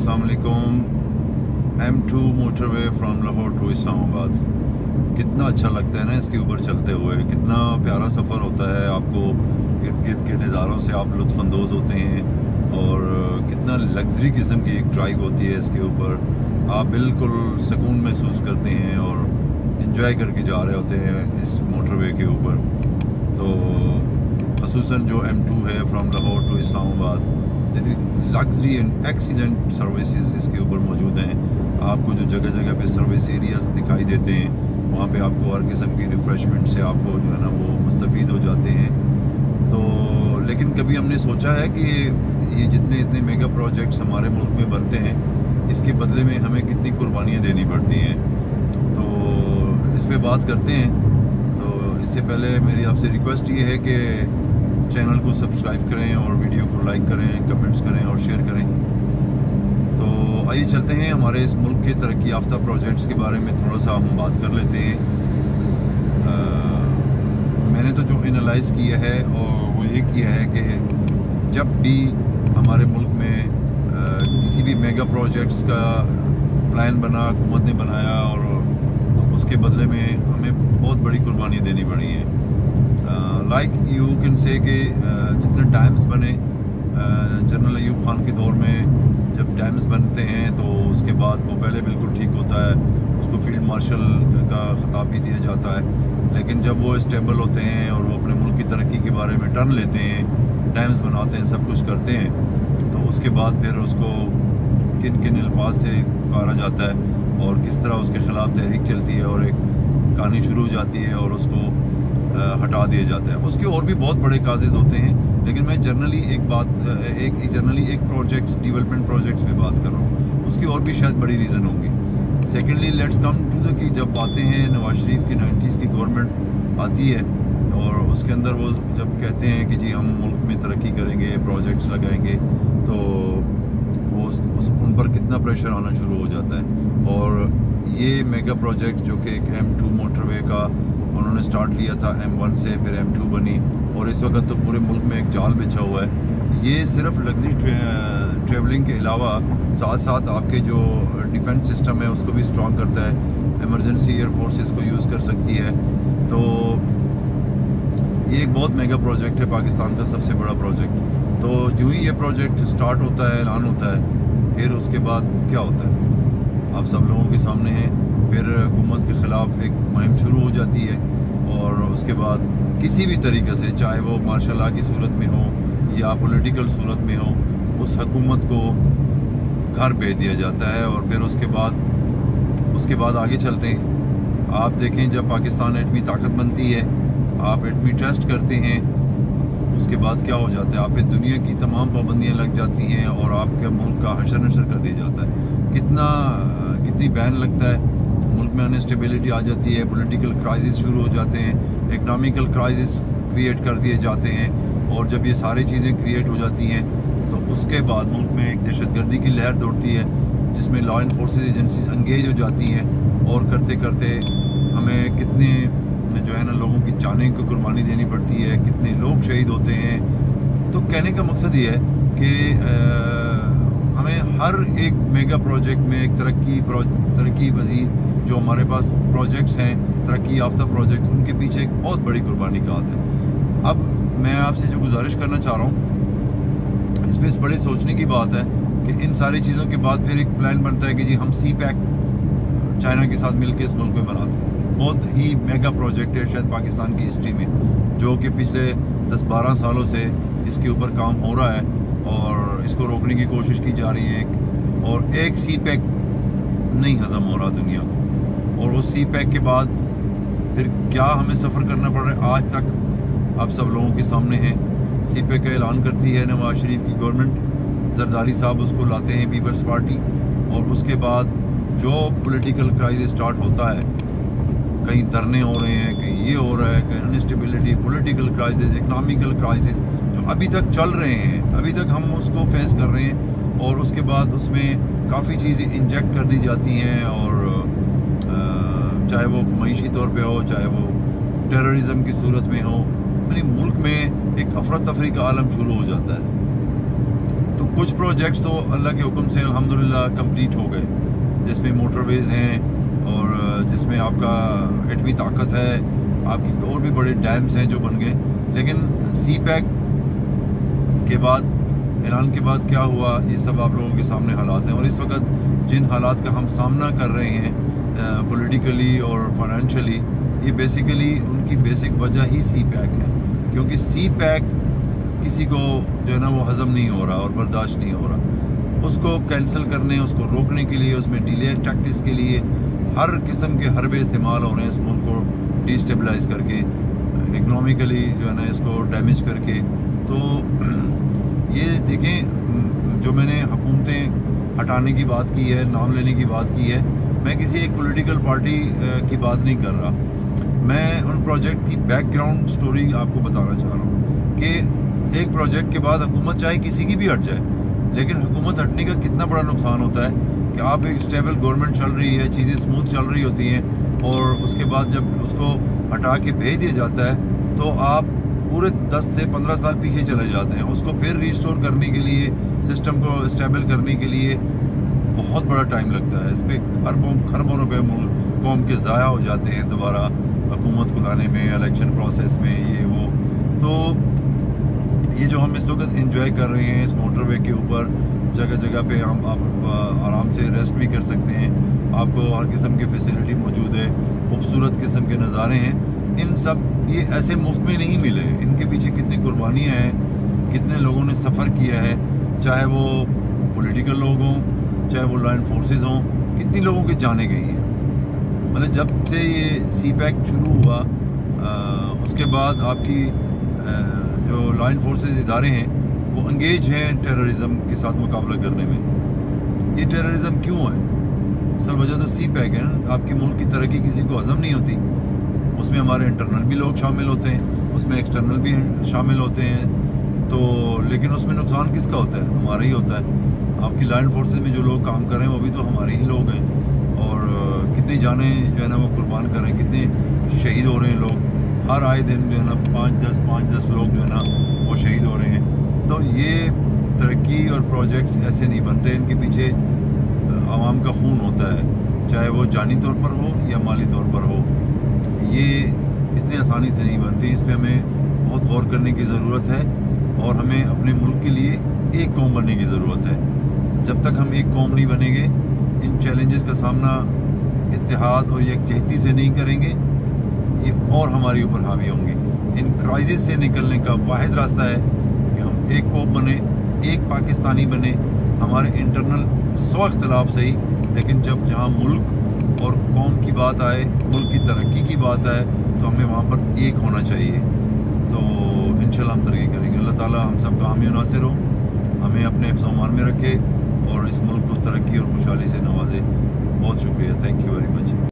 अस्सलाम वालेकुम। M2 motorway from Lahore to Islamabad. कितना अच्छा लगता है ना इसके ऊपर चलते हुए, कितना प्यारा सफ़र होता है। आपको इर्द गिर्द के नज़ारों से आप लुत्फ़अंदोज़ होते हैं और कितना लग्जरी किस्म की एक ड्राइव होती है इसके ऊपर। आप बिल्कुल सुकून महसूस करते हैं और इन्जॉय करके जा रहे होते हैं इस मोटरवे के ऊपर। तो ख़ुसूसन जो M2 है from Lahore to Islamabad, luxury and excellent services इसके ऊपर मौजूद हैं। आपको जो जगह जगह पे सर्विस एरियाज दिखाई देते हैं, वहाँ पे आपको हर किस्म की रिफ़्रेशमेंट से आपको जो है ना वो मुस्तफ़ीद हो जाते हैं। तो लेकिन कभी हमने सोचा है कि ये जितने इतने मेगा प्रोजेक्ट्स हमारे मुल्क में बनते हैं, इसके बदले में हमें कितनी कुर्बानियाँ देनी पड़ती हैं। तो इस पर बात करते हैं। तो इससे पहले मेरी आपसे रिक्वेस्ट ये है कि चैनल को सब्सक्राइब करें और वीडियो को लाइक करें, कमेंट्स करें और शेयर करें। तो आइए चलते हैं हमारे इस मुल्क के तरक्की याफ्ता प्रोजेक्ट्स के बारे में थोड़ा सा हम बात कर लेते हैं। मैंने तो जो एनालाइज़ किया है और वो ये किया है कि जब भी हमारे मुल्क में किसी भी मेगा प्रोजेक्ट्स का प्लान बना, हुकूमत ने बनाया, और तो उसके बदले में हमें बहुत बड़ी कुर्बानी देनी पड़ी है। लाइक यू कैन से कि जितने डैम्स बने जनरल अयूब खान के दौर में, जब डैम्स बनते हैं तो उसके बाद वो पहले बिल्कुल ठीक होता है, उसको फील्ड मार्शल का खिताब भी दिया जाता है। लेकिन जब वो स्टेबल होते हैं और वो अपने मुल्क की तरक्की के बारे में टर्न लेते हैं, डैम्स बनाते हैं, सब कुछ करते हैं, तो उसके बाद फिर उसको किन किन अल्फाज से पुकारा जाता है और किस तरह उसके ख़िलाफ़ तहरीक चलती है और एक कहानी शुरू हो जाती है और उसको हटा दिया जाता है। उसके और भी बहुत बड़े काजेज़ होते हैं, लेकिन मैं जनरली एक प्रोजेक्ट्स, डेवलपमेंट प्रोजेक्ट्स पे बात कर रहा हूँ। उसकी और भी शायद बड़ी रीज़न होंगी। Secondly let's come to the कि जब आते हैं नवाज शरीफ की 90s की गवर्नमेंट आती है और उसके अंदर वो जब कहते हैं कि जी हम मुल्क में तरक्की करेंगे, प्रोजेक्ट्स लगाएंगे, तो वो उन पर कितना प्रेशर आना शुरू हो जाता है। और ये मेगा प्रोजेक्ट जो कि M2 मोटरवे का उन्होंने स्टार्ट लिया था M1 से, फिर M2 बनी और इस वक्त तो पूरे मुल्क में एक जाल बिछा हुआ है। ये सिर्फ लग्जरी ट्रैवलिंग के अलावा साथ साथ आपके जो डिफेंस सिस्टम है उसको भी स्ट्रॉन्ग करता है। इमरजेंसी एयर फोर्सेस को यूज़ कर सकती है। तो ये एक बहुत मेगा प्रोजेक्ट है, पाकिस्तान का सबसे बड़ा प्रोजेक्ट। तो जो ही ये प्रोजेक्ट स्टार्ट होता है, ऐलान होता है, फिर उसके बाद क्या होता है आप सब लोगों के सामने है। फिर हुकूमत के ख़िलाफ़ एक मुहिम शुरू हो जाती है और उसके बाद किसी भी तरीके से, चाहे वो मार्शल लॉ की सूरत में हो या पॉलिटिकल सूरत में हो, उस हुकूमत को घर भेज दिया जाता है। और फिर उसके बाद आगे चलते हैं। आप देखें, जब पाकिस्तान एटमी ताकत बनती है, आप एटमी टेस्ट करते हैं, उसके बाद क्या हो जाता है, आप पे दुनिया की तमाम पाबंदियाँ लग जाती हैं और आपके मुल्क का हशर नशर कर दिया जाता है। कितनी बैन लगता है, मुल्क में अनस्टेबिलिटी आ जाती है, पॉलिटिकल क्राइसिस शुरू हो जाते हैं, इकनॉमिकल क्राइसिस क्रिएट कर दिए जाते हैं। और जब ये सारी चीज़ें क्रिएट हो जाती हैं तो उसके बाद मुल्क में एक दहशतगर्दी की लहर दौड़ती है, जिसमें लॉ इन्फोर्सेस एजेंसीज एंगेज हो जाती हैं और करते करते हमें कितने जो है ना लोगों की जानें को कुर्बानी देनी पड़ती है, कितने लोग शहीद होते हैं। तो कहने का मकसद ये है कि हमें हर एक मेगा प्रोजेक्ट में एक तरक्की पजीर जो हमारे पास प्रोजेक्ट्स हैं, तरक्की याफ्ता प्रोजेक्ट, उनके पीछे एक बहुत बड़ी कुर्बानी का हाथ है। अब मैं आपसे जो गुजारिश करना चाह रहा हूँ, इस पर इस बड़े सोचने की बात है कि इन सारी चीज़ों के बाद फिर एक प्लान बनता है कि जी हम CPEC चाइना के साथ मिलकर इस मुल्क में बनाते हैं। बहुत ही मेगा प्रोजेक्ट है शायद पाकिस्तान की हिस्ट्री में, जो कि पिछले 10-12 सालों से इसके ऊपर काम हो रहा है और इसको रोकने की कोशिश की जा रही है। और एक CPEC नहीं हज़म हो रहा दुनिया को, और वो CPEC के बाद फिर क्या हमें सफ़र करना पड़ रहा है आज तक आप सब लोगों के सामने है। CPEC का ऐलान करती है नवाज शरीफ की गवर्नमेंट, जरदारी साहब उसको लाते हैं पीपल्स पार्टी, और उसके बाद जो पॉलिटिकल क्राइसिस स्टार्ट होता है, कहीं धरने हो रहे हैं, कहीं ये हो रहा है, कहीं instability, political crisis, economical crisis जो अभी तक चल रहे हैं, अभी तक हम उसको फेस कर रहे हैं। और उसके बाद उसमें काफ़ी चीज़ें इंजेक्ट कर दी जाती हैं, और चाहे वो मईशी तौर पे हो, चाहे वो टेररिज्म की सूरत में हो, यानी मुल्क में एक अफरा तफरी का आलम शुरू हो जाता है। تو کچھ پروجیکٹس تو اللہ کے حکم سے الحمدللہ کمپلیٹ ہو گئے، جس میں موٹر ویز ہیں اور جس میں آپ کا ایٹمی طاقت ہے، آپ کی اور بھی بڑے ڈیمز ہیں جو بن گئے. لیکن سی پیک کے بعد، اعلان کے بعد کیا ہوا، یہ سب آپ لوگوں کے سامنے حالات ہیں. اور اس وقت جن حالات کا ہم سامنا کر رہے ہیں پولیٹیکلی اور فائنینشلی، یہ بیسیکلی ان کی بیسک وجہ ہی سی پیک ہے. کیونکہ سی پیک کسی کو جو ہے نا وہ ہضم نہیں ہو رہا اور برداشت نہیں ہو رہا. اس کو کینسل کرنے، اس کو روکنے کے لیے، اس میں ڈیلے ٹیکٹکس کے لیے ہر قسم کے حربے استعمال ہو رہے ہیں اس ملک کو ڈی اسٹیبلائز کر کے، اکنامیکلی جو ہے نا اس کو ڈیمیج کر کے. تو یہ دیکھیں، جو میں نے حکومتیں ہٹانے کی بات کی ہے، نام لینے کی بات کی ہے، میں کسی ایک پولیٹیکل پارٹی کی بات نہیں کر رہا. میں ان پروجیکٹ کی بیک گراؤنڈ سٹوری آپ کو بتانا چاہ رہا ہوں کہ ایک پروجیکٹ کے بعد حکومت چاہے کسی کی بھی ہٹ جائے، لیکن حکومت ہٹنے کا کتنا بڑا نقصان ہوتا ہے کہ آپ ایک اسٹیبل گورنمنٹ چل رہی ہے، چیزیں اسموتھ چل رہی ہوتی ہیں، اور اس کے بعد جب اس کو ہٹا کے بھیج دیا جاتا ہے تو آپ پورے 10 سے 15 سال پیچھے چلے جاتے ہیں. اس کو پھر ریسٹور کرنے کے لیے، سسٹم کو اسٹیبل کرنے کے لیے بہت بڑا ٹائم لگتا ہے. اس پہ اربوں خربوں روپے قوم کے ضائع ہو جاتے ہیں دوبارہ حکومت کو لانے میں، الیکشن پروسیس میں، یہ وہ. تو یہ جو ہم اس وقت انجوائے کر رہے ہیں اس موٹر وے کے اوپر، جگہ جگہ پہ ہم آپ آرام سے ریسٹ بھی کر سکتے ہیں، آپ کو ہر قسم کی فیسلٹی موجود ہے، خوبصورت قسم کے نظارے ہیں. ان سب یہ ایسے مفت میں نہیں ملے، ان کے پیچھے کتنی قربانیاں ہیں، کتنے لوگوں نے سفر کیا ہے، چاہے وہ پولیٹیکل لوگ ہوں، چاہے وہ لا فورسز ہوں، کتنی لوگوں کی جانیں گئی ہیں. مطلب جب سے یہ سی پیک شروع ہوا اس کے بعد آپ کی جو لا فورسز ادارے ہیں وہ انگیج ہیں ٹیررزم کے ساتھ مقابلہ کرنے میں. یہ ٹیررزم کیوں ہے؟ اصل وجہ تو سی پیک ہے نا. آپ کی ملک کی ترقی کسی کو ہضم نہیں ہوتی، اس میں ہمارے انٹرنل بھی لوگ شامل ہوتے ہیں، اس میں ایکسٹرنل بھی شامل ہوتے ہیں. تو لیکن اس میں نقصان کس کا ہوتا ہے؟ ہمارا ہی ہوتا ہے. آپ کی لا فورسز میں جو لوگ کام کر رہے ہیں وہ بھی تو ہمارے ہی لوگ ہیں، اور کتنی جانیں جو ہے نا وہ قربان کر رہے ہیں، کتنے شہید ہو رہے ہیں لوگ. ہر آئے دن جو ہے نا 5-10 لوگ جو ہے نا وہ شہید ہو رہے ہیں. تو یہ ترقی اور پروجیکٹس ایسے نہیں بنتے، ان کے پیچھے عوام کا خون ہوتا ہے، چاہے وہ جانی طور پر ہو یا مالی طور پر ہو. یہ اتنی آسانی سے نہیں بنتی، اس پہ ہمیں بہت غور کرنے کی ضرورت ہے، اور ہمیں اپنے ملک کے لیے ایک قوم بننے کی ضرورت ہے. جب تک ہم ایک قوم نہیں بنیں گے، ان چیلنجز کا سامنا اتحاد اور یکجہتی سے نہیں کریں گے، یہ اور ہمارے اوپر حاوی ہوں گے. ان کرائسس سے نکلنے کا واحد راستہ ہے کہ ہم ایک قوم بنیں، ایک پاکستانی بنیں. ہمارے انٹرنل 100 اختلاف صحیح، لیکن جہاں ملک اور قوم کی بات آئے، ملک کی ترقی کی بات آئے، تو ہمیں وہاں پر ایک ہونا چاہیے. تو انشاءاللہ ہم ترقی کریں گے. اللہ تعالیٰ ہم سب کا حامی و ناصر ہو، ہمیں اپنے حفظ و امان میں رکھے، اور اس ملک کو ترقی اور خوشحالی سے نوازے. بہت شکریہ. Thank you very much.